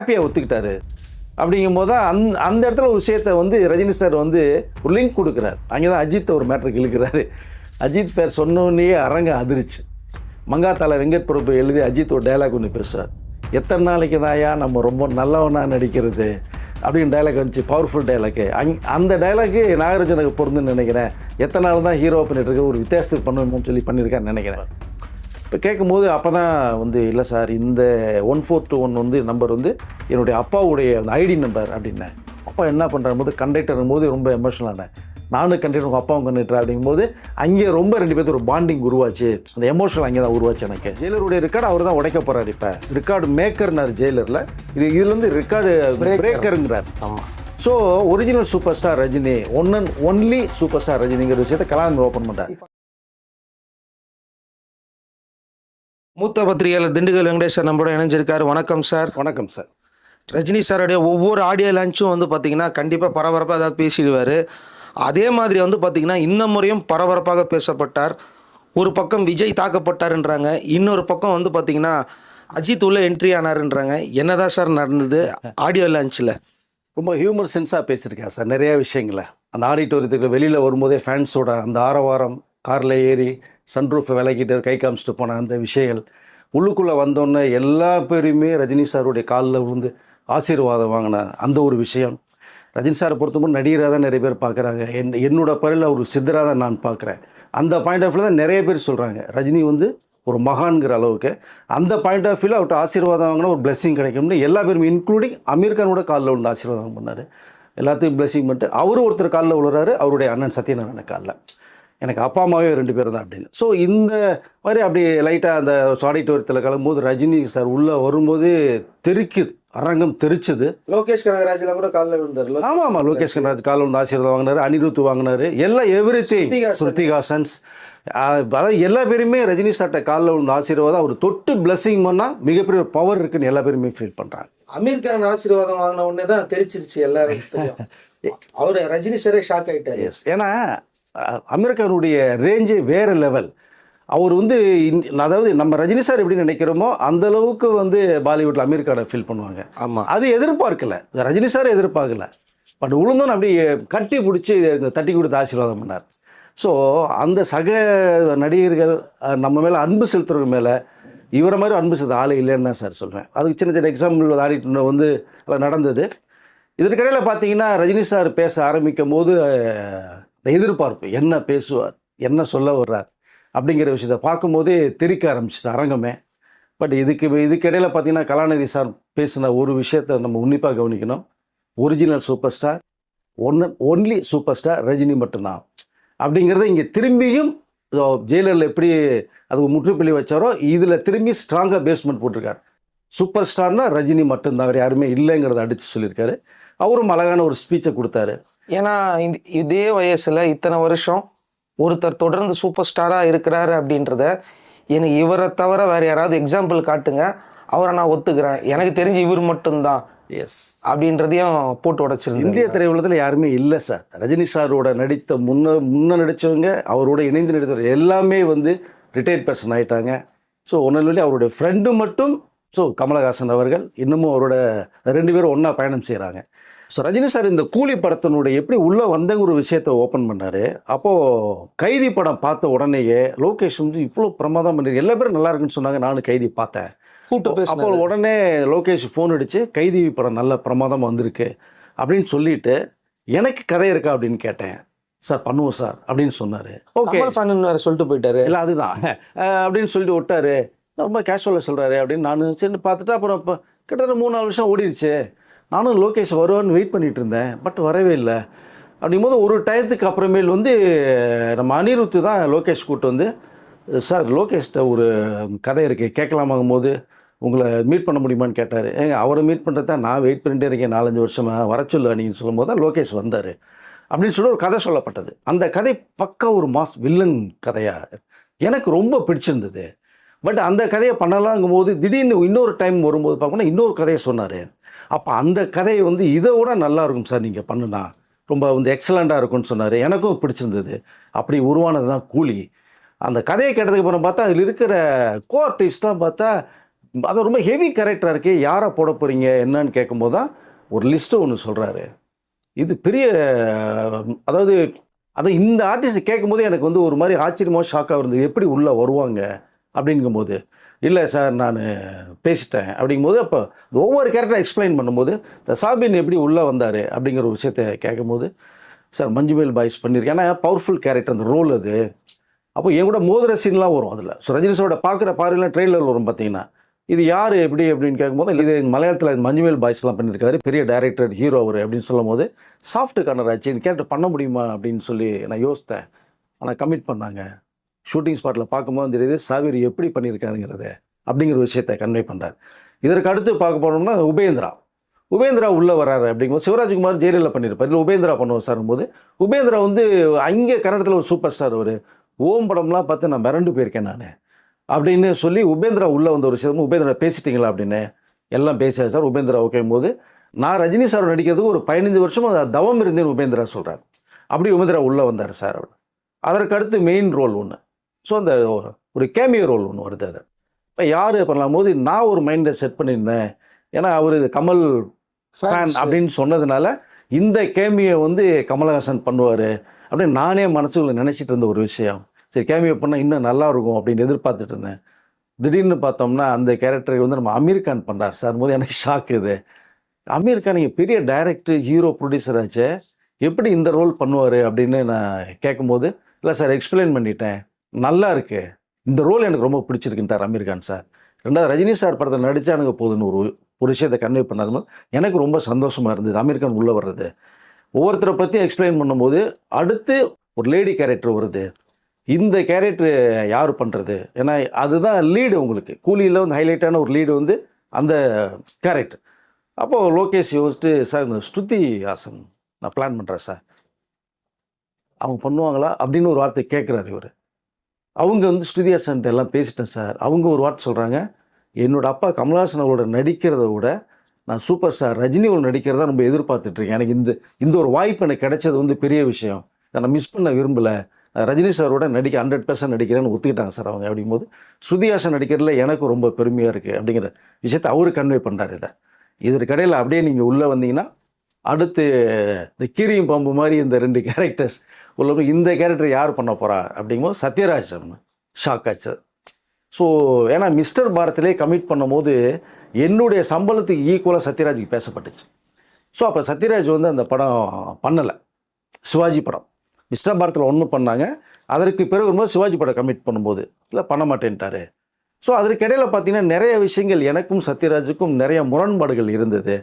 ஹாப்பியாக ஒத்துக்கிட்டாரு. அப்படிங்கும்போது தான் அந்த இடத்துல ஒரு விஷயத்தை வந்து ரஜினி சார் வந்து ஒரு லிங்க் கொடுக்குறாரு. அங்கே தான் அஜித் ஒரு மேட்ருக்கு இழுக்கிறாரு. அஜித் பேர் சொன்னோன்னே அரங்க அதிர்ச்சி. மங்காத்தால வெங்கட் பிரபு எழுதி அஜித் ஒரு டைலாக் ஒன்று பேசுவார். எத்தனை நாளைக்கு தாயா நம்ம ரொம்ப நல்லவனா நடிக்கிறது அப்படின்னு டைலாக் வந்துச்சு. Powerful dialogue. அந்த டைலாக்கு நாகார்ஜுனுக்கு பொருந்துன்னு நினைக்கிறேன். எத்தனை நாள் தான் ஹீரோ பண்ணிட்டு இருக்க, ஒரு வித்தியாசத்துக்கு பண்ணுவோம்னு சொல்லி பண்ணியிருக்கான்னு நினைக்கிறேன். இப்போ கேட்கும்போது அப்போ தான் வந்து இல்லை சார், இந்த 1421 வந்து நம்பர் வந்து என்னுடைய அப்பாவுடைய அந்த ஐடி நம்பர் அப்படின்னேன். அப்பா என்ன பண்ணுறாரு போது கண்டக்டர் போது ரொம்ப எமோஷனலானேன். நானும் கண்டக்டர், உங்கள் அப்பாவும் கண்டக்டர் அப்படிங்கும்போது அங்கே ரொம்ப 2 பேருக்கு ஒரு பாண்டிங் உருவாச்சு. அந்த எமோஷனல் அங்கே தான் உருவாச்சு எனக்கு. ஜெயிலருடைய ரெக்கார்டு அவர் தான் உடைக்க போகிறார். இப்போ ரெக்கார்டு மேக்கர்னார் ஜெயிலரில், இதுல வந்து ரெக்கார்டு பிரேக்கருங்கிறார். ஆமாம். So original super star Rajini, one and only super star ரஜினிங்கிற விஷயத்தை கலாநிதி ஓப்பன் பண்ணுறார். மூத்த பத்திரிகையாளர் திண்டுக்கல் வெங்கடேஷ் சார் நம்மளோட இணைஞ்சிருக்காரு. வணக்கம் சார். வணக்கம் சார். ரஜினி சாருடைய ஒவ்வொரு ஆடியோ லான்ச்சும் வந்து பார்த்திங்கன்னா கண்டிப்பாக பரபரப்பாக ஏதாவது பேசிடுவார். அதே மாதிரி வந்து பார்த்திங்கன்னா இந்த முறையும் பரபரப்பாக பேசப்பட்டார். ஒரு பக்கம் விஜய் தாக்கப்பட்டாருன்றாங்க, இன்னொரு பக்கம் வந்து பார்த்திங்கன்னா அஜித் உள்ள என்ட்ரி ஆனாருன்றாங்க. என்னதான் சார் நடந்தது ஆடியோ லான்ச்சில்? ரொம்ப ஹியூமர் சென்ஸாக பேசியிருக்கேன் சார் நிறையா விஷயங்களை. அந்த ஆடிட்டோரியத்துக்கு வெளியில் வரும்போதே ஃபேன்ஸோட அந்த ஆரவாரம், காரில் ஏறி சன்ரூஃபை விலகிட்டு கை காமிச்சிட்டு போன அந்த விஷயங்கள், உள்ளுக்குள்ளே வந்தோன்னே எல்லா பேருமே ரஜினி சாருடைய காலில் விழுந்து ஆசீர்வாதம் வாங்கின அந்த ஒரு விஷயம். ரஜினி சாரை பொறுத்தவரை நடிகராக தான் நிறைய பேர் பார்க்குறாங்க. என்னோட பறையில் ஒரு சித்தராக தான் நான் பார்க்குறேன். அந்த பாயிண்ட் ஆஃப் வியூ தான் நிறைய பேர் சொல்கிறாங்க ரஜினி வந்து ஒரு மகான்கிற அளவுக்கு. அந்த பாயிண்ட் ஆஃப் வியூவில் அவர்கிட்ட ஆசீர்வாதம் வாங்கினா ஒரு பிளெஸிங் கிடைக்கும்னு எல்லா பேருமே, இன்க்ளூடிங் அமீர் கானோட காலில் விழுந்து ஆசீர்வாதம் பண்ணார். எல்லாத்தையும் பிளெஸிங் பண்ணிட்டு அவரும் ஒருத்தர் காலில் விழுறாரு, அவருடைய அண்ணன் சத்யநாராயண காலில். எனக்கு அப்பா அம்மாவே 2 பேர் தான் அப்படின்னு. ஸோ இந்த மாதிரி அப்படி லைட்டாக அந்த ஆடிட்டோரியத்தில் கிளம்பும்போது ரஜினி சார் உள்ளே வரும்போது தெரிக்குது, அரங்கம் தெரிச்சுது. லோகேஷ் கனகராஜ்லாம் கூட காலில் விழுந்தார். ஆமாம், லோகேஷ் கனகராஜ் காலில் வந்து ஆசீர்வாதம் வாங்கினார், அனிருத் வாங்கினார், எல்லாம் எவ்ரிதிங், ஸ்ருதிஹாசன்ஸ், அதாவது எல்லா பேருமே ரஜினி சார்ட்ட காலில் விழுந்த ஆசீர்வாதம் அவர் தொட்டு பிளஸிங் பண்ணால் மிகப்பெரிய ஒரு பவர் இருக்குன்னு எல்லா பேருமே ஃபீல் பண்ணுறாங்க. அமீர் கான் ஆசீர்வாதம் வாங்கின உடனே தான் தெரிச்சிருச்சு எல்லாரும். அவர் ரஜினி சாரே ஷாக் ஆகிட்டார். எஸ், ஏன்னா அமெரிக்கானுடைய ரேஞ்சே வேறு லெவல். அவர் வந்து அதாவது நம்ம ரஜினி சார் எப்படி நினைக்கிறோமோ அந்தளவுக்கு வந்து பாலிவுட்டில் அமெரிக்காவை ஃபீல் பண்ணுவாங்க. ஆமாம், அது எதிர்பார்க்கல, ரஜினி சார் எதிர்பார்க்கல. பட் உளுந்தோன்னு அப்படி கட்டி பிடிச்சி தட்டி கொடுத்து ஆசீர்வாதம் பண்ணார். ஸோ அந்த சக நடிகர்கள் நம்ம மேலே அன்பு செலுத்துறவங்க மேலே இவரை மாதிரி அன்பு செலுத்த ஆள் இல்லைன்னு தான் சார் சொல்கிறேன். அதுக்கு சின்ன சின்ன எக்ஸாம்பிள் ஆடிட்டு வந்து அதில் நடந்தது. இதற்கிடையில் பார்த்தீங்கன்னா ரஜினி சார் பேச ஆரம்பிக்கும் போது எதிர்பார்ப்பு, என்ன பேசுவார், என்ன சொல்ல வர்றார் அப்படிங்கிற விஷயத்தை பார்க்கும்போதே தெரிக்க ஆரம்பிச்சிச்சு அரங்கமே. பட் இதுக்கிடையில் பார்த்தீங்கன்னா கலாநிதி சார் பேசின ஒரு விஷயத்தை நம்ம உன்னிப்பாக கவனிக்கணும். Original super star, only super star Rajini மட்டும்தான் அப்படிங்கிறத இங்கே திரும்பியும் ஜெயிலரில் எப்படி அது முற்றுப்புள்ளி வச்சாரோ இதில் திரும்பி ஸ்ட்ராங்காக பேஸ்மெண்ட் போட்டிருக்காரு. சூப்பர் ஸ்டார்னால் ரஜினி மட்டும்தான், அவர் யாருமே இல்லைங்கிறத அடித்து சொல்லியிருக்காரு. அவரும் அழகான ஒரு ஸ்பீச்சை கொடுத்தாரு. ஏன்னா இதே வயசில் இத்தனை வருஷம் ஒருத்தர் தொடர்ந்து சூப்பர் ஸ்டாராக இருக்கிறாரு அப்படின்றத எனக்கு இவரை தவிர வேறு யாராவது எக்ஸாம்பிள் காட்டுங்க, அவரை நான் ஒத்துக்கிறேன், எனக்கு தெரிஞ்சு இவர் மட்டும்தான் எஸ் அப்படின்றதையும் போட்டு உடைச்சிருந்தேன். இந்திய திரையுலகத்தில் யாருமே இல்லை சார். ரஜினி சாரோட நடித்த முன்ன நடித்தவங்க, அவரோட இணைந்து நடித்தவங்க எல்லாமே வந்து ரிட்டையர்ட் பர்சன் ஆகிட்டாங்க. ஸோ ஒன்றும் அவருடைய ஃப்ரெண்டு மட்டும், ஸோ கமலஹாசன் அவர்கள் இன்னமும் அவரோட 2 பேரும் ஒன்றா பயணம் செய்கிறாங்க. ஸோ ரஜினி சார் இந்த கூலி படத்தினுடைய எப்படி உள்ளே வந்தங்க ஒரு விஷயத்தை ஓப்பன் பண்ணார். அப்போது கைதி படம் பார்த்த உடனேயே லோகேஷ் வந்து இவ்வளோ பிரமாதம் பண்ணிருக்கு, எல்லா பேரும் நல்லா இருக்குன்னு சொன்னாங்க. நானும் கைதி பார்த்தேன். அப்போ உடனே லோகேஷ் ஃபோன் அடித்து கைதி படம் நல்ல பிரமாதமாக வந்திருக்கு அப்படின்னு சொல்லிட்டு எனக்கு கதை இருக்கா அப்படின்னு கேட்டேன். சார் பண்ணுவோம் சார் அப்படின்னு சொன்னார். ஓகே சொல்லிட்டு போயிட்டாரு. இல்லை அதுதான் அப்படின்னு சொல்லிட்டு விட்டார். ரொம்ப கேஷுவலாக சொல்கிறாரு அப்படின்னு நான் சரி பார்த்துட்டு அப்புறம் இப்போ கிட்டத்தட்ட 3-4 வருஷம் ஓடிடுச்சு. நானும் லோகேஷ் வருவான்னு வெயிட் பண்ணிகிட்டு இருந்தேன், பட் வரவே இல்லை. அப்படிங்கும்போது ஒரு டயத்துக்கு அப்புறமேல் வந்து நம்ம அனிருத்து தான் லோகேஷ் கூப்பிட்டு வந்து, சார் லோகேஷ்கிட்ட ஒரு கதை இருக்குது கேட்கலாமாங்கும் போது உங்களை மீட் பண்ண முடியுமான்னு கேட்டார். அவரை மீட் பண்ணுறது தான் நான் வெயிட் பண்ணிகிட்டே இருக்கேன் 4-5 வருஷமாக, வர சொல்லு நீங்கள் சொல்லும்போது தான் லோகேஷ் வந்தார் அப்படின்னு சொல்லி ஒரு கதை சொல்லப்பட்டது. அந்த கதை பக்கா ஒரு மாஸ் வில்லன் கதையாக எனக்கு ரொம்ப பிடிச்சிருந்தது. பட் அந்த கதையை பண்ணலாங்கும் போது திடீர்னு இன்னொரு டைம் வரும்போது பார்க்கணுன்னா இன்னொரு கதையை சொன்னார். அப்போ அந்த கதையை வந்து இதை விட நல்லா இருக்கும் சார் நீங்கள் பண்ணுனா, ரொம்ப வந்து எக்ஸலண்ட்டாக இருக்கும்னு சொன்னார். எனக்கும் பிடிச்சிருந்தது. அப்படி உருவானது தான் கூலி. அந்த கதையை கேட்டதுக்கு அப்புறம் பார்த்தா அதில் இருக்கிற கோ ஆர்டிஸ்ட்லாம் பார்த்தா அது ரொம்ப ஹெவி கேரக்டராக இருக்கு, யாரை போட போகிறீங்க என்னன்னு கேட்கும்போது தான் ஒரு லிஸ்ட்டு ஒன்று சொல்கிறாரு. இது பெரிய அதாவது இந்த ஆர்டிஸ்ட் கேட்கும்போது எனக்கு வந்து ஒரு மாதிரி ஆச்சரியமாக ஷாக்காக இருந்தது, எப்படி உள்ளே வருவாங்க அப்படிங்கும்போது. இல்லை சார் நான் பேசிட்டேன் அப்படிங்கும்போது, அப்போ ஒவ்வொரு கேரக்டரை எக்ஸ்பிளைன் பண்ணும்போது இந்த சாபின் எப்படி உள்ளே வந்தார் அப்படிங்கிற ஒரு விஷயத்த கேட்கும்போது, சார் மஞ்சுமேல் பாய்ஸ் பண்ணியிருக்கேன், ஏன்னா பவர்ஃபுல் கேரக்டர் அந்த ரோல் அது. அப்போ என் கூட மோதிர சீன்லாம் வரும் அதில். ஸோ ரஜினி சாரோட பார்க்குற பார்வையில் ட்ரெயிலர் வரும் பார்த்தீங்கன்னா, இது யார் எப்படி அப்படின்னு கேட்கும்போது, இது மலையாளத்தில் மஞ்சுமேல் பாய்ஸ்லாம் பண்ணியிருக்காரு, பெரிய டைரக்டர், ஹீரோ அவர் அப்படின்னு சொல்லும் போது, சாஃப்ட் கார்னர் ஆச்சு, இந்த கேரக்டர் பண்ண முடியுமா அப்படின்னு சொல்லி நான் யோசித்தேன். ஆனால் கமிட் பண்ணாங்க. ஷூட்டிங் ஸ்பாட்டில் பார்க்கும்போது தெரியுது சாவேரி எப்படி பண்ணியிருக்காருங்கிறத அப்படிங்கிற விஷயத்தை கன்வே பண்ணுறாரு. இதற்கு அடுத்து பார்க்க போனோம்னா உபேந்திரா உள்ளே வராரு அப்படிங்கும்போது, சிவராஜ்குமார் ஜெயலலிதா பண்ணியிருப்பார், இல்லை உபேந்திரா பண்ணுவோம் சாரும்போது, உபேந்திரா வந்து அங்கே கன்னடத்தில் ஒரு சூப்பர் ஸ்டார் அவர். ஓம் படம்லாம் பார்த்து நான் மிரண்டு போயிருக்கேன் நான் அப்படின்னு சொல்லி உபேந்திரா உள்ளே வந்த ஒரு விஷயம். உபேந்திரா பேசிட்டீங்களா அப்படின்னு, எல்லாம் பேசியா சார். உபேந்திரா ஓகேம் போது, நான் ரஜினி சார் நடிக்கிறதுக்கு ஒரு 15 வருஷம் தவம் இருந்தேன்னு உபேந்திரா சொல்கிறார். அப்படி உபேந்திரா உள்ளே வந்தார் சார் அவர். அதற்கு அடுத்து மெயின் ரோல் ஒன்று, ஸோ அந்த ஒரு கேமியோ ரோல் ஒன்று வருது. அதை இப்போ யார் பண்ணலாம் போது நான் ஒரு மைண்டை செட் பண்ணியிருந்தேன், ஏன்னா அவர் கமல் ஃபேன் அப்படின்னு சொன்னதுனால இந்த கேமியோ வந்து கமலஹாசன் பண்ணுவார் அப்படின்னு நானே மனசுக்குள்ள நினச்சிட்டு இருந்த ஒரு விஷயம். சரி கேமியோ பண்ணால் இன்னும் நல்லா இருக்கும் அப்படின்னு எதிர்பார்த்துட்டு இருந்தேன். திடீர்னு பார்த்தோம்னா அந்த கேரக்டரை வந்து நம்ம அமீர் கான் பண்ணுறார் சார் போது எனக்கு ஷாக். இது அமீர் கான் நீங்கள் பெரிய டைரக்டர், ஹீரோ, ப்ரொடியூசர் ஆச்சு, எப்படி இந்த ரோல் பண்ணுவார் அப்படின்னு நான் கேட்கும்போது, இல்லை சார் எக்ஸ்பிளைன் பண்ணிட்டேன், நல்லா இருக்கு, இந்த ரோல் எனக்கு ரொம்ப பிடிச்சிருக்குன்ட்டார் அமீர் கான் சார். ரெண்டாவது ரஜினி சார் படத்தை நடித்தா எனக்கு போதுன்னு ஒரு விஷயத்தை கன்வே பண்ணாது எனக்கு ரொம்ப சந்தோஷமாக இருந்தது அமீர் கான் உள்ளே வர்றது. ஒவ்வொருத்தரை பற்றி எக்ஸ்பிளைன் பண்ணும்போது அடுத்து ஒரு லேடி கேரக்டர் வருது, இந்த கேரக்டர் யார் பண்ணுறது, ஏன்னா அதுதான் லீடு உங்களுக்கு. கூலியில் வந்து ஹைலைட்டான ஒரு லீடு வந்து அந்த கேரக்டர். அப்போது லோகேஷ் யோசிச்சுட்டு, சார் இந்த ஸ்ருதி ஹாசன் நான் பிளான் பண்ணுறேன் சார், அவங்க பண்ணுவாங்களா அப்படின்னு ஒரு வார்த்தை கேட்குறாரு இவர். அவங்க வந்து ஸ்ருதி ஹாசன்ட்டு எல்லாம் பேசிட்டேன் சார். அவங்க ஒரு வார்த்தை சொல்கிறாங்க, என்னோடய அப்பா கமல்ஹாசன் அவரோட நடிக்கிறத விட நான் சூப்பர் ஸ்டார் ரஜினியோட நடிக்கிறதா ரொம்ப எதிர்பார்த்துட்ருக்கேன், எனக்கு இந்த ஒரு வாய்ப்பு எனக்கு கிடைச்சது வந்து பெரிய விஷயம், அதை நான் மிஸ் பண்ண விரும்பலை, ரஜினி சாரோட நடிக்க 100% நடிக்கிறேன்னு ஒத்துக்கிட்டாங்க சார் அவங்க. அப்படிங்கும்போது ஸ்ருதி ஹாசன் நடிக்கிறதுல எனக்கு ரொம்ப பெருமையாக இருக்குது அப்படிங்கிற விஷயத்தை அவரு கன்வே பண்ணுறாரு. இதற்கு இடையில் அப்படியே நீங்கள் உள்ளே வந்தீங்கன்னா அடுத்து இந்த கீரியும் பாம்பு மாதிரி இந்த 2 கேரக்டர்ஸ் உள்ள, இந்த கேரக்டர் யார் பண்ண போகிறா அப்படிங்கும்போது சத்யராஜ் ஷாக் ஆச்சு. ஸோ ஏன்னா மிஸ்டர் பாரத்திலே கமிட் பண்ணும்போது என்னுடைய சம்பளத்துக்கு ஈக்குவலாக சத்யராஜுக்கு பேசப்பட்டுச்சு. ஸோ அப்போ சத்யராஜ் வந்து அந்த படம் பண்ணலை, சிவாஜி படம் மிஸ்டர் பாரத்தில் ஒன்று பண்ணாங்க, அதற்கு பிறகு வரும்போது சிவாஜி படம் கமிட் பண்ணும்போது இல்லை பண்ண மாட்டேன்ட்டார். ஸோ அதற்கு இடையில் பார்த்தீங்கன்னா நிறைய விஷயங்கள் எனக்கும் சத்யராஜுக்கும் நிறைய முரண்பாடுகள் இருந்தது.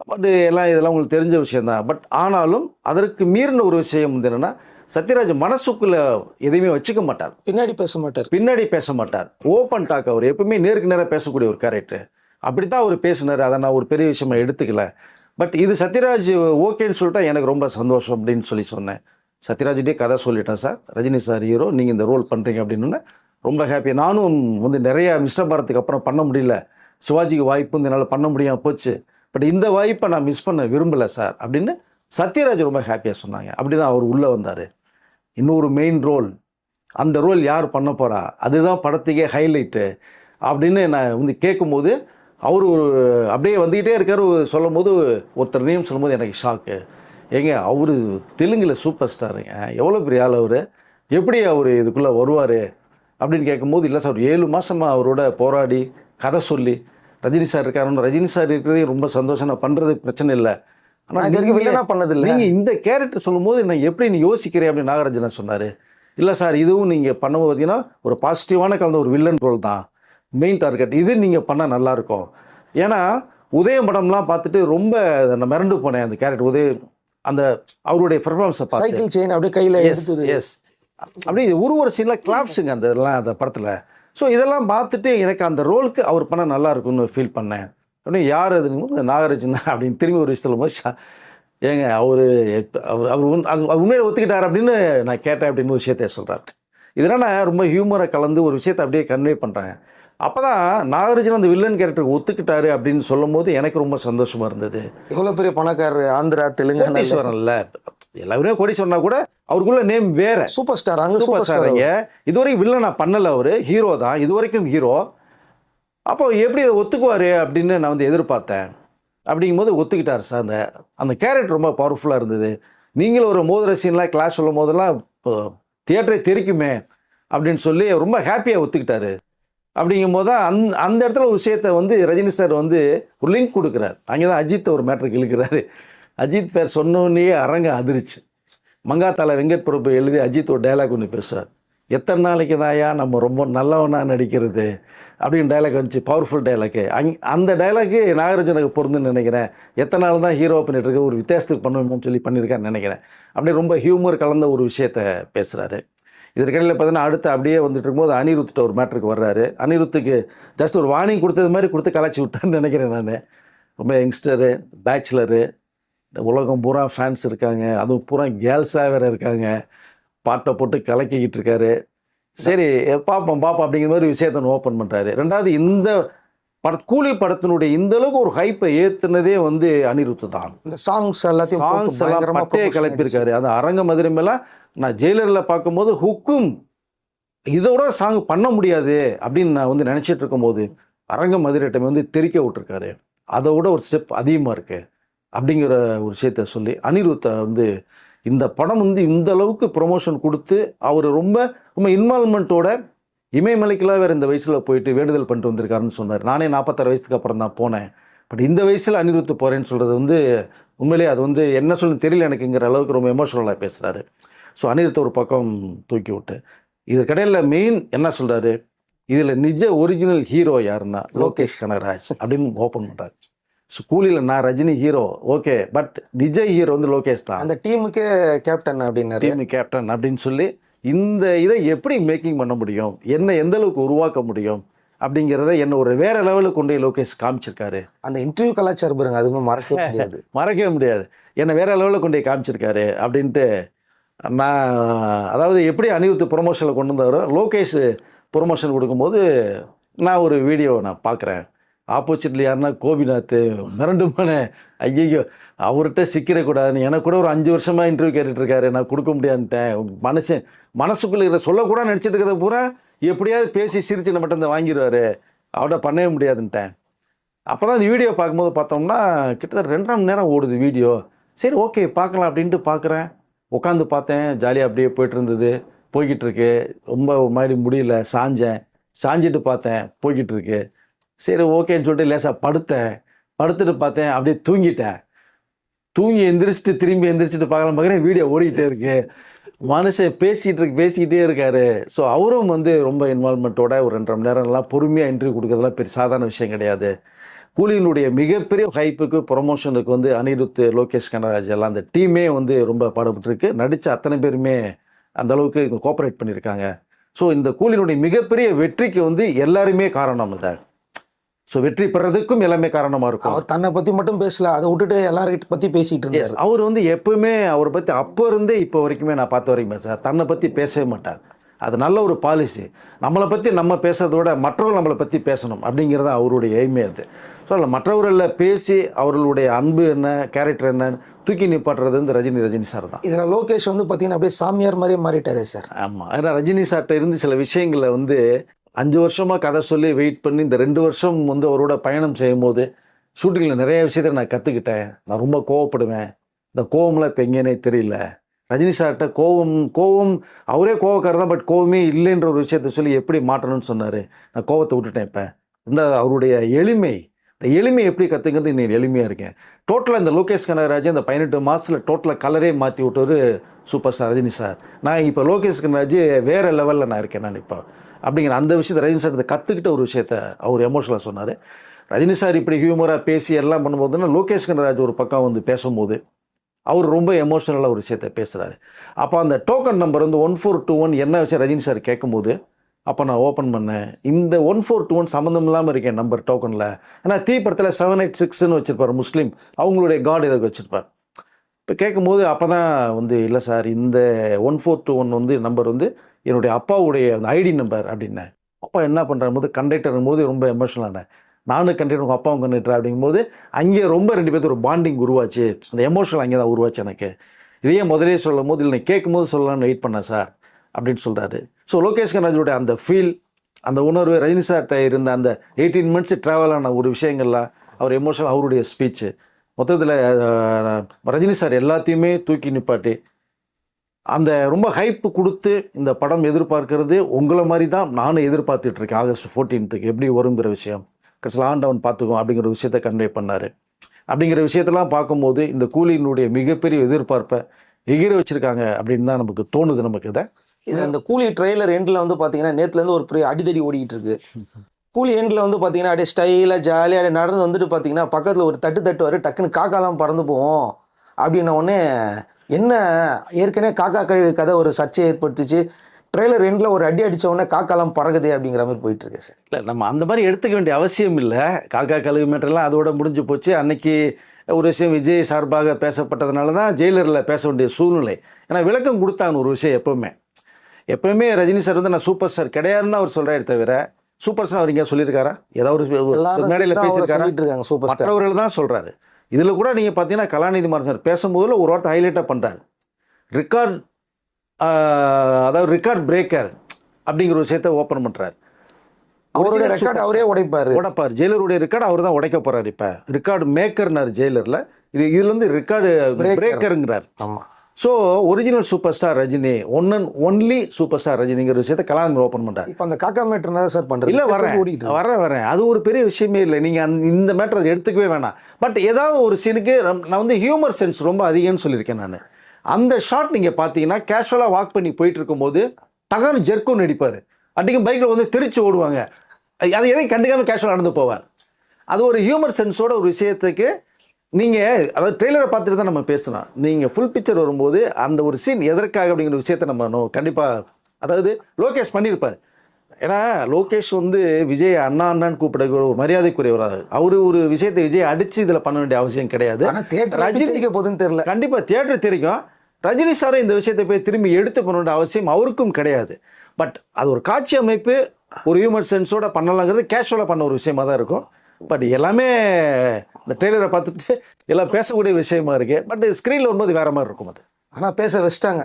பட் இதெல்லாம் உங்களுக்கு தெரிஞ்ச விஷயந்தான். பட் ஆனாலும் அதற்கு மீறின ஒரு விஷயம் வந்து என்னென்னா, சத்யராஜ் மனசுக்குள்ளே எதையுமே வச்சுக்க மாட்டார், பின்னாடி பேச மாட்டார், ஓப்பன் டாக். அவர் எப்பவுமே நேருக்கு நேராக பேசக்கூடிய ஒரு கேரக்டர். அப்படி தான் அவர் பேசினார், அதை நான் ஒரு பெரிய விஷயமா எடுத்துக்கல. பட் இது சத்யராஜ் ஓகேன்னு சொல்லிட்டா எனக்கு ரொம்ப சந்தோஷம் அப்படின்னு சொல்லி சொன்னேன். சத்யராஜ்கிட்டே கதை சொல்லிட்டேன் சார், ரஜினி சார் ஹீரோ, நீங்கள் இந்த ரோல் பண்ணுறீங்க அப்படின்னு ரொம்ப ஹாப்பி. நானும் வந்து நிறைய மிஸ்டர் பாரத்துக்கு அப்புறம் பண்ண முடியல, சிவாஜிக்கு வாய்ப்பு வந்து என்னால் பண்ண முடியாமல் போச்சு, பட் இந்த வாய்ப்பை நான் மிஸ் பண்ண விரும்பலை சார் அப்படின்னு சத்யராஜ் ரொம்ப ஹாப்பியாக சொன்னாங்க. அப்படி தான் அவர் உள்ளே வந்தார். இன்னொரு மெயின் ரோல், அந்த ரோல் யார் பண்ண போகிறா, அதுதான் படத்துக்கே ஹைலைட்டு அப்படின்னு நான் வந்து கேட்கும்போது அவர் ஒரு அப்படியே வந்துக்கிட்டே இருக்கார். சொல்லும் போது ஒருத்தர் நேம் சொல்லும்போது எனக்கு ஷாக்கு. ஏங்க அவர் தெலுங்கில் சூப்பர் ஸ்டாருங்க, எவ்வளோ பெரிய ஆள் அவர், எப்படி அவர் இதுக்குள்ளே வருவார் அப்படின்னு கேட்கும்போது, இல்லை சார் 7 மாதமாக அவரோட போராடி கதை சொல்லி ரஜினி சார் இருக்காருன்னு, ரஜினி சார் இருக்கிறதே ரொம்ப சந்தோஷம், நான் பண்ணுறது பிரச்சனை இல்லை, ஆனால் நீங்கள் பண்ணதில்லை, நீங்கள் இந்த கேரக்டர் சொல்லும்போது நான் எப்படி நீ யோசிக்கிறேன் அப்படின்னு நாகராஜனா சொன்னார். இல்லை சார் இதுவும் நீங்கள் பண்ணும்போது பார்த்தீங்கன்னா ஒரு பாசிட்டிவான கலந்த ஒரு வில்லன் ரோல் தான் மெயின் டார்கெட், இது நீங்கள் பண்ணால் நல்லாயிருக்கும். ஏன்னா உதயம் படம்லாம் பார்த்துட்டு ரொம்ப நான் மிரண்டு போனேன் அந்த கேரக்டர். அந்த அவருடைய பெர்ஃபார்மன்ஸை பார்த்து சைக்கிள் செயின் அப்படியே கையில் எஸ் அப்படியே ஒரு சீனில் கிளாப்ஸுங்க அந்த இதெல்லாம் அந்த படத்தில். ஸோ இதெல்லாம் பார்த்துட்டு எனக்கு அந்த ரோலுக்கு அவர் பண்ணால் நல்லா இருக்கும்னு ஃபீல் பண்ணேன். அப்படின்னு யார் அதுன்னு நாகராஜன் அப்படின்னு திரும்பி ஒரு விஷயத்தில் போது, ஏங்க அவர் அது உண்மையில ஒத்துக்கிட்டார் அப்படின்னு நான் கேட்டேன் அப்படின்னு ஒரு விஷயத்த சொல்கிறார். இதெல்லாம் நான் ரொம்ப ஹியூமரை கலந்து ஒரு விஷயத்தை அப்படியே கன்வே பண்ணுறேன். அப்போ தான் நாகராஜன் அந்த வில்லன் கேரக்டருக்கு ஒத்துக்கிட்டாரு அப்படின்னு சொல்லும் போது எனக்கு ரொம்ப சந்தோஷமாக இருந்தது. எவ்வளோ பெரிய பணக்காரர், ஆந்திரா தெலுங்கானா கோடீஸ்வரன்ல, எல்லாருமே கோடீஸ்வரனா கூட அவருக்குள்ள நேம் வேற, சூப்பர் ஸ்டார். அங்கே சூப்பர் ஸ்டாருங்க. இதுவரைக்கும் வில்லன் நான் பண்ணலை, அவர் ஹீரோ தான் இதுவரைக்கும் ஹீரோ. அப்போ எப்படி அதை ஒத்துக்குவார் அப்படின்னு நான் வந்து எதிர்பார்த்தேன். அப்படிங்கும்போது ஒத்துக்கிட்டார் சார். அந்த கேரக்டர் ரொம்ப பவர்ஃபுல்லாக இருந்தது. நீங்களும் ஒரு மோதிர சீன்லாம் கிளாஸ் சொல்லும் போதெல்லாம் தியேட்டரை தெரிக்குமே அப்படின்னு சொல்லி ரொம்ப ஹாப்பியாக ஒத்துக்கிட்டாரு. அப்படிங்கும்போது தான் அந்த இடத்துல ஒரு விஷயத்தை வந்து ரஜினி சார் வந்து ஒரு லிங்க் கொடுக்குறாரு. அங்கே தான் அஜித் ஒரு மேட்ருக்கு இழுக்கிறாரு. அஜித் பேர் சொன்னோன்னே அரங்க அதிர்ச்சி. மங்காத்தால வெங்கட் பிரபு எழுதி அஜித் ஒரு டைலாக் ஒன்று பேசுவார். எத்தனை நாளைக்கு தாயா நம்ம ரொம்ப நல்லவனா நடிக்கிறது அப்படின்னு டைலாக் வந்துச்சு. Powerful dialogue. அந்த டைலாக்கு நாகார்ஜுனுக்கு பொருந்துன்னு நினைக்கிறேன். எத்தனை நாள் தான் ஹீரோ பண்ணிட்டு இருக்க, ஒரு வித்தியாசத்துக்கு பண்ணணும்னு சொல்லி பண்ணியிருக்கான்னு நினைக்கிறேன். அப்படியே ரொம்ப ஹியூமர் கலந்த ஒரு விஷயத்த பேசுகிறாரு. இதற்கிடையில் பார்த்தீங்கன்னா அடுத்து அப்படியே வந்துட்டு இருக்கும்போது அனிருத்திட்ட ஒரு மேட்ருக்கு வர்றாரு. அனிருத்துக்கு ஜஸ்ட் ஒரு வார்னிங் கொடுத்தது மாதிரி கொடுத்து கலாச்சி விட்டான்னு நினைக்கிறேன் நான். ரொம்ப யங்ஸ்டரு, பேச்சுலரு, இந்த உலகம் பூரா ஃபேன்ஸ் இருக்காங்க, அதுவும் பூரா கேர்ள்ஸாக வேறு இருக்காங்க. பாட்டை போட்டு கலக்கிக்கிட்டு இருக்காரு. சரி பார்ப்போம் அப்படிங்கிற மாதிரி விஷயத்தை ஓப்பன் பண்ணுறாரு. ரெண்டாவது இந்த கூலி படத்தினுடைய இந்த அளவுக்கு ஒரு ஹைப்பை ஏற்றுனதே வந்து அனிருத்து தான். இந்த சாங்ஸ் எல்லாம் பட்டையை கிளப்பியிருக்காரு. அந்த அரங்க மதுரை மேலே நான் ஜெயிலரில் பார்க்கும்போது ஹுக்கும் இதோட சாங் பண்ண முடியாது அப்படின்னு நான் வந்து நினச்சிட்டு இருக்கும்போது அரங்க மதுரைட்டை வந்து தெரிக்க விட்டுருக்காரு. அதை விட ஒரு ஸ்டெப் அதிகமாக இருக்கு அப்படிங்கிற ஒரு விஷயத்த சொல்லி அனிருத்தை வந்து இந்த படம் வந்து இந்த அளவுக்கு ப்ரொமோஷன் கொடுத்து அவர் ரொம்ப ரொம்ப இன்வால்மெண்ட்டோட இமயமலைக்கெல்லாம் வேறு இந்த வயசில் போயிட்டு வேண்டுதல் பண்ணிட்டு வந்திருக்காருன்னு சொன்னார். நானே 46 வயசுக்கு அப்புறம் தான் போனேன். பட் இந்த வயசில் அனிருத்து போகிறேன்னு சொல்கிறது வந்து உண்மையிலே அது வந்து என்ன சொல்லணும்னு தெரியல எனக்குங்கிற அளவுக்கு ரொம்ப எமோஷனலாக பேசுகிறாரு. ஸோ அனிருத்தை ஒரு பக்கம் தூக்கி விட்டு இதுக்கடையில் மெயின் என்ன சொல்கிறாரு, இதில் நிஜ ஒரிஜினல் ஹீரோ யாருன்னா லோகேஷ் கனகராஜ் அப்படின்னு ஓப்பன் பண்ணுறாரு. ஸோ கூலியில் நான் ரஜினி ஹீரோ ஓகே, பட் நிஜ ஹீரோ வந்து லோகேஷ் தான். அந்த டீமுக்கே கேப்டன் அப்படின்னு டீமு கேப்டன் அப்படின்னு சொல்லி இந்த இதை எப்படி மேக்கிங் பண்ண முடியும், என்ன எந்த அளவுக்கு உருவாக்க முடியும் அப்படிங்கிறத என்ன ஒரு வேற லெவலுக்கு கொண்டு போய் லோகேஷ் காமிச்சிருக்காரு. அந்த இன்டர்வியூ கலாச்சாரம் பாருங்க, அதுவுமே மறக்கவே முடியாது. என்ன வேற லெவலில் கொண்டு போய் காமிச்சிருக்காரு அப்படின்ட்டு நான் அதாவது எப்படி அனிருத் ப்ரொமோஷனில் கொண்டு வந்தாரோ லோகேஷ் ப்ரொமோஷன் கொடுக்கும்போது நான் ஒரு வீடியோ நான் பார்க்குறேன். ஆப்போசிட்டில் யாருன்னா கோபிநாத் மிரண்டுமான ஐயோ அவர்கிட்ட சிக்கிடக்கூடாதுன்னு எனக்கு கூட ஒரு 5 வருஷமாக இன்டர்வியூ கேட்டுட்ருக்காரு. நான் கொடுக்க முடியாதுன்ட்டேன். மனசுக்குள்ளே இதை சொல்லக்கூடாது நினச்சிட்டு இருக்கிறத பூரா எப்படியாவது பேசி சிரிச்சு நம்மகிட்ட இந்த வாங்கிடுவார், அவர்கிட்ட பண்ணவே முடியாதுன்ட்டேன். அப்போ தான் இந்த வீடியோ பார்க்கும்போது பார்த்தோம்னா கிட்டத்தட்ட 2.5 மணி நேரம் ஓடுது வீடியோ. சரி ஓகே பார்க்கலாம் அப்படின்ட்டு பார்க்குறேன். உட்காந்து பார்த்தேன், ஜாலியாக அப்படியே போய்ட்டு இருந்தது. போய்கிட்டு இருக்கு. ரொம்ப மாதிரி முடியல, சாஞ்சிட்டு பார்த்தேன், போய்கிட்டு இருக்கு. சரி ஓகேன்னு சொல்லிட்டு லேசாக படுத்துட்டு பார்த்தேன், அப்படியே தூங்கி திரும்பி எந்திரிச்சிட்டு பார்க்குறேன் வீடியோ ஓடிக்கிட்டே இருக்கு. மனுஷன் பேசிக்கிட்டே இருக்காரு. ஸோ அவரும் வந்து ரொம்ப இன்வால்மெண்ட்டோட ஒரு 2.5 மணி நேரம்லாம் பொறுமையாக இன்டர்வியூ கொடுக்குறதுலாம் பெரிய சாதாரண விஷயம் கிடையாது. கூலியினுடைய மிகப்பெரிய ஹைப்புக்கு ப்ரொமோஷனுக்கு வந்து அனிருத், லோகேஷ் கனகராஜ் எல்லாம் அந்த டீமே வந்து ரொம்ப பாடுபட்டுருக்கு. நடித்த அத்தனை பேருமே அந்த அளவுக்கு கோஆப்ரேட் பண்ணியிருக்காங்க. ஸோ இந்த கூலியினுடைய மிகப்பெரிய வெற்றிக்கு வந்து எல்லாருமே காரணம் தான். ஸோ வெற்றி பெறதுக்கும் எல்லாமே காரணமாக இருக்கும். அவர் தன்னை பற்றி மட்டும் பேசல, அதை விட்டுட்டு எல்லார்கிட்ட பற்றி பேசிகிட்டு இருந்தார். அவர் வந்து எப்பவுமே அவரை பற்றி அப்போ இருந்தே இப்போ வரைக்குமே நான் பார்த்த வரைக்குமே சார் தன்னை பற்றி பேசவே மாட்டார். அது நல்ல ஒரு பாலிசி. நம்மளை பற்றி நம்ம பேசுறத விட மற்றவர்கள் நம்மளை பற்றி பேசணும் அப்படிங்கிறது அவருடைய எய்மே அது. ஸோ அதில் மற்றவர்களில் பேசி அவர்களுடைய அன்பு என்ன, கேரக்டர் என்னன்னு தூக்கி நிப்பாட்டுறது வந்து ரஜினி சார் தான். இதில் லோகேஷ் வந்து பார்த்தீங்கன்னா அப்படியே சாமியார் மாதிரியே மாறிட்டாரே சார். ஆமாம், ஏன்னா ரஜினி சார்கிட்ட இருந்து சில விஷயங்களை வந்து 5 வருஷமாக கதை சொல்லி வெயிட் பண்ணி இந்த 2 வருஷம் வந்து அவரோட பயணம் செய்யும் போது ஷூட்டிங்கில் நிறைய விஷயத்தை நான் கற்றுக்கிட்டேன். நான் ரொம்ப கோவப்படுவேன். இந்த கோவம்லாம் இப்போ எங்கேனே தெரியல. ரஜினி சார்கிட்ட கோவம் அவரே கோவக்காரர் தான், பட் கோவமே இல்லைன்ற ஒரு விஷயத்த சொல்லி எப்படி மாற்றணும்னு சொன்னார். நான் கோவத்தை விட்டுட்டேன். இப்போ இந்த அவருடைய எளிமை எப்படி கற்றுக்கிறது இன்னைக்கு எளிமையாக இருக்கேன். டோட்டலாக இந்த லோகேஷ் கனகராஜ் இந்த 18 மாதத்தில் டோட்டலாக கலரே மாற்றி விட்டவர் சூப்பர் ஸ்டார் ரஜினி சார். நான் இப்போ லோகேஷ் கனகராஜ் வேறு லெவலில் நான் இருக்கேன். நான் இப்போ அப்படிங்கிற அந்த விஷயத்தை ரஜினி சார் கற்றுக்கிட்ட ஒரு விஷயத்த அவர் எமோஷனலாக சொன்னார். ரஜினி சார் இப்படி ஹியூமராக பேசி எல்லாம் பண்ணும்போதுன்னா லோகேஷ் கனகராஜ் ஒரு பக்கம் வந்து பேசும்போது அவர் ரொம்ப எமோஷனலாக ஒரு விஷயத்த பேசுகிறாரு. அப்போ அந்த டோக்கன் நம்பர் வந்து 1421 என்ன விஷயம் ரஜினி சார் கேட்கும்போது அப்போ நான் ஓப்பன் பண்ணேன். இந்த 1421 சம்மந்தம் இல்லாமல் இருக்கேன் நம்பர் டோக்கனில். ஏன்னா தீப்படத்தில் 786ன்னு வச்சுருப்பார் முஸ்லீம், அவங்களுடைய காட் இதை வச்சுருப்பார். இப்போ கேட்கும்போது அப்போ தான் வந்து இல்லை சார் இந்த 1421 வந்து நம்பர் வந்து என்னுடைய அப்பாவுடைய அந்த ஐடி நம்பர் அப்படின்னேன். அப்பா என்ன பண்ணுறாங்க போது கண்டக்டர் போது ரொம்ப எமோஷனலானேன். நானும் கண்டக்டர் உங்கள் அப்பாவும் கண்டக்டர் அப்படிங்கும்போது அங்கே ரொம்ப 2 பேர்த்து ஒரு பாண்டிங் உருவாச்சு. அந்த எமோஷனல் அங்கே தான் உருவாச்சு எனக்கு. இதையே முதலே சொல்லும் போது இல்லை கேட்கும்போது சொல்லலாம்னு வெயிட் பண்ணேன் சார் அப்படின்னு சொல்கிறாரு. ஸோ லோகேஷ் கனகராஜோடைய அந்த ஃபீல், அந்த உணர்வு ரஜினி சார்கிட்ட இருந்த அந்த 18 months ட்ராவல் ஆன ஒரு விஷயங்கள்லாம் அவர் எமோஷனல், அவருடைய ஸ்பீச்சு மொத்தத்தில் ரஜினி சார் எல்லாத்தையுமே தூக்கி நிப்பாட்டி அந்த ரொம்ப ஹைப்பு கொடுத்து இந்த படம் எதிர்பார்க்கறது உங்களை மாதிரி தான் நானும் எதிர்பார்த்துட்டு இருக்கேன். August 14th எப்படி வருங்கிற விஷயம் கடைசியில் ஆண்டவன் பார்த்துக்கும் அப்படிங்கிற விஷயத்த கன்வே பண்ணார். அப்படிங்கிற விஷயத்தெல்லாம் பார்க்கும்போது இந்த கூலியினுடைய மிகப்பெரிய எதிர்பார்ப்பை எகிர வச்சுருக்காங்க அப்படின்னு தான் நமக்கு தோணுது. நமக்கு இதை இது அந்த கூலி ட்ரெய்லர் எண்டில் வந்து பார்த்தீங்கன்னா நேற்றுலேருந்து ஒரு பெரிய அடிதடி ஓடிக்கிட்டு இருக்கு. கூலி எண்டில் வந்து பார்த்தீங்கன்னா அப்படியே ஸ்டைலாக ஜாலியாக அப்படியே நடந்து வந்துட்டு பார்த்தீங்கன்னா பக்கத்தில் ஒரு தட்டு வரும், டக்குன்னு காக்காலாம் பறந்து போவோம் அப்படின்ன உடனே என்ன ஏற்கனவே காக்கா கழுகு கதை ஒரு சர்ச்சையை ஏற்படுத்திச்சு. ட்ரெய்லர் எண்டில் ஒரு அடி அடித்த உடனே காக்காலாம் பறகுதே அப்படிங்கிற மாதிரி போயிட்டு இருக்கு சார். இல்லை, நம்ம அந்த மாதிரி எடுத்துக்க வேண்டிய அவசியம் இல்லை. காக்கா கழுகு மேட்டர்லாம் அதோட முடிஞ்சு போச்சு. அன்னைக்கு ஒரு விஷயம் விஜய் சார்பாக பேசப்பட்டதுனால தான் ஜெயிலரில் பேச வேண்டிய சூழ்நிலை. ஏன்னா விளக்கம் கொடுத்தாங்க ஒரு விஷயம். எப்பவுமே ரஜினி சார் வந்து நான் சூப்பர் ஸ்டார் கிடையாதுன்னு அவர் சொல்கிறாரு தவிர சூப்பர் ஸ்டார் அவர் இங்கே சொல்லியிருக்காரா? ஏதாவது ஒரு மேடையில் பேசியிருக்காரா? மற்றவர்கள் தான் சொல்கிறாரு. இதில் கூட நீங்கள் பார்த்தீங்கன்னா கலாநிதி மாறன் சார் பேசும்போதில் ஒரு வார்த்தை ஹைலைட்டாக பண்ணுறாரு. ரெக்கார்ட் பிரேக்கர் அப்படிங்கிற ஒரு விஷயத்தை ஓப்பன் பண்ணுறாரு. அவருடைய ரெக்கார்டு அவரே உடைப்பார். ஜெயிலருடைய ரெக்கார்டு அவர் தான் உடைக்க போகிறார். இப்போ ரெக்கார்டு மேக்கர்னார் ஜெயிலரில், இதுல வந்து ரெக்கார்டு பிரேக்கருங்கிறார். ஆமாம். So original super star Rajini, one and only super star ரஜினிங்கிற விஷயத்தை கலாநிதி ஓப்பன் பண்ணுறாரு. இப்போ அந்த காக்கா மேட்டர் தான் சார் பண்ணுறது. இல்லை வரேன் அது ஒரு பெரிய விஷயமே இல்லை. நீங்கள் இந்த மேட்டர் எடுத்துக்கவே வேணாம். பட் ஏதாவது ஒரு சீனுக்கு நான் வந்து ஹியூமர் சென்ஸ் ரொம்ப அதிகம்னு சொல்லியிருக்கேன் நான். அந்த ஷாட் நீங்கள் பார்த்தீங்கன்னா கேஷுவலாக வாக் பண்ணி போயிட்டு இருக்கும்போது டகான்னு ஜெர்க்கும் நடிப்பார். அடிக்கும் பைக்கில் வந்து தெரிச்சு ஓடுவாங்க. அதை எதையும் கண்டுக்காமல் கேஷுவலாக நடந்து போவார். அது ஒரு ஹியூமர் சென்ஸோட ஒரு விஷயத்துக்கு நீங்கள் அதாவது ட்ரெய்லரை பார்த்துட்டு தான் நம்ம பேசணும். நீங்கள் ஃபுல் பிக்சர் வரும்போது அந்த ஒரு சீன் எதற்காக அப்படிங்கிற விஷயத்தை நம்ம கண்டிப்பாக அதாவது லோகேஷ் பண்ணியிருப்பார். ஏன்னா லோகேஷ் வந்து விஜய் அண்ணான்னு கூப்பிட ஒரு மரியாதைக்குரியவராக அவரு ஒரு விஷயத்தை விஜய் அடித்து இதில் பண்ண வேண்டிய அவசியம் கிடையாது. ரஜினிக்கு போதுன்னு தெரியல. கண்டிப்பாக தியேட்டர் தெரியும். ரஜினி சாரும் இந்த விஷயத்தை போய் திரும்பி எடுத்து பண்ண வேண்டிய அவசியம் அவருக்கும் கிடையாது. பட் அது ஒரு காட்சி அமைப்பு ஒரு ஹியூமர் சென்ஸோட பண்ணலாங்கிறது கேஷுவலாக பண்ண ஒரு விஷயமா தான் இருக்கும். பட் எல்லாமே இந்த ட்ரெய்லரை பார்த்துட்டு எல்லாம் பேசக்கூடிய விஷயமா இருக்கு. பட் ஸ்க்ரீனில் வரும்போது வேற மாதிரி இருக்கும். அது ஆனால் பேச வச்சிட்டாங்க.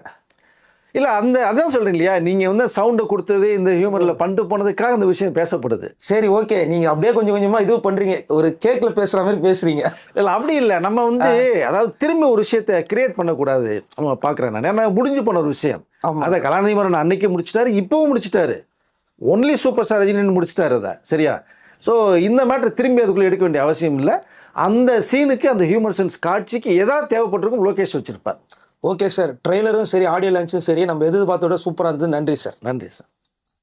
இல்லை அதான் சொல்கிறேன் இல்லையா, நீங்கள் வந்து சவுண்டை கொடுத்தது இந்த ஹியூமரில் பண்ணிட்டு போனதுக்காக அந்த விஷயம் பேசப்படுது. சரி, ஓகே, நீங்கள் அப்படியே கொஞ்சம் கொஞ்சமாக இது பண்ணுறீங்க, ஒரு கேக்கில் பேசுகிற மாதிரி பேசுகிறீங்க. இல்லை அப்படி இல்லை, நம்ம வந்து அதாவது திரும்பி ஒரு விஷயத்தை கிரியேட் பண்ணக்கூடாது. நம்ம பார்க்குறேன் நான் ஏன்னா முடிஞ்சு போன ஒரு விஷயம். அதை கலாநிதி மாறன் அன்னைக்கு முடிச்சிட்டாரு, இப்போவும் முடிச்சிட்டாரு. ஒன்லி சூப்பர் ஸ்டார் ரஜினின்னு முடிச்சிட்டாரு அதை. சரியா? ஸோ இந்த மேட்டர் திரும்பி அதுக்குள்ளே எடுக்க வேண்டிய அவசியம் இல்லை. அந்த சீனுக்கு அந்த ஹியூமர் சென்ஸ் காட்சிக்கு எதாவது தேவைப்பட்டிருக்கும் லோகேஷ் வச்சிருப்பார். ஓகே சார், ட்ரெய்லரும் சரி ஆடியோ லான்ச்சும் சரி நம்ம எதிர்பார்த்தோட சூப்பராக இருந்தது. நன்றி சார். நன்றி சார்.